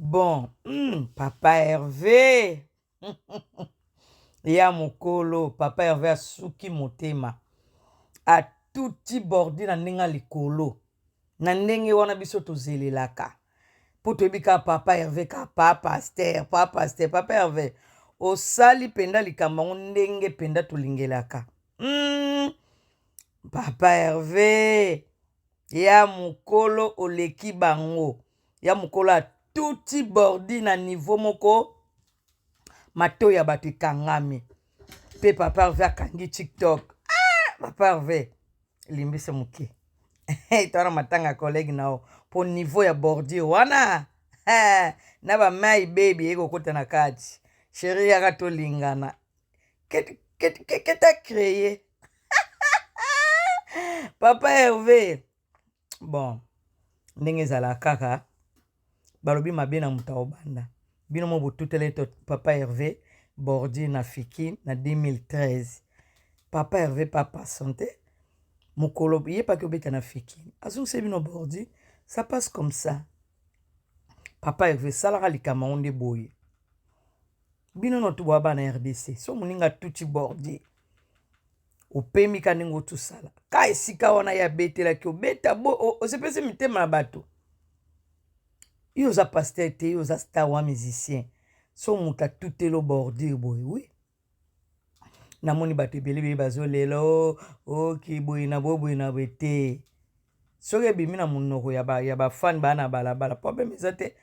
Bon, Papa Hervé. Ya mokolo, Papa Hervé asuki motema. A tuti bordi na ndenge likolo. Na ndenge wana biso tozelelaka. Po toyebika Papa Hervé ka Papa Hervé. Osali penda likambo ndenge penda tolingelaka. Papa Hervé. Ya mokolo oleki bango. Ya mokolo a tuti bordi na niveau moko. Mato ya bato ekangami. Pe Papa Hervé akangi TikTok. Papa Hervé. Limbise muke. Twana matanga collègue nao. Po niveau ya bordi wana. Na ba mai baby eko kota na kati. Chérie yaka to lingana. Keta créé. Papa Hervé. Bon. Ndenge zala kaka. Balobi mabe na muta obanda. Bino mo botutele to Papa Hervé. Bordi na fiki na 2013. Papa Hervé papa santé. Mokolo yé pas que beta na fiki. Azou se bino bordi. Ça passe comme ça. Papa Hervé salara likama onde boye. Bino no tu baba na RDC. So muninga tuti bordi. Opemi kaningo tu sala. Ka esika wana ya bete la ki obeta bo. Osepese mitema na bato. Yo za pasteur te, yo za star wa musicien. So muta tutelo bordi boye, oui. Namoni bato ebele bazo lelo ki boye na boye na bete. Soki bimi na munoko ya ba fan bana balabala problème eza te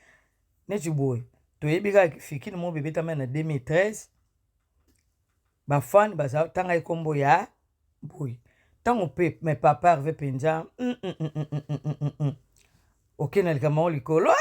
neti boye toyebi kaka fiki mo bebeta na 2013 ba fan baza tanga ekombo ya boye tango pe me Papa Hervé penja okena likambo likolo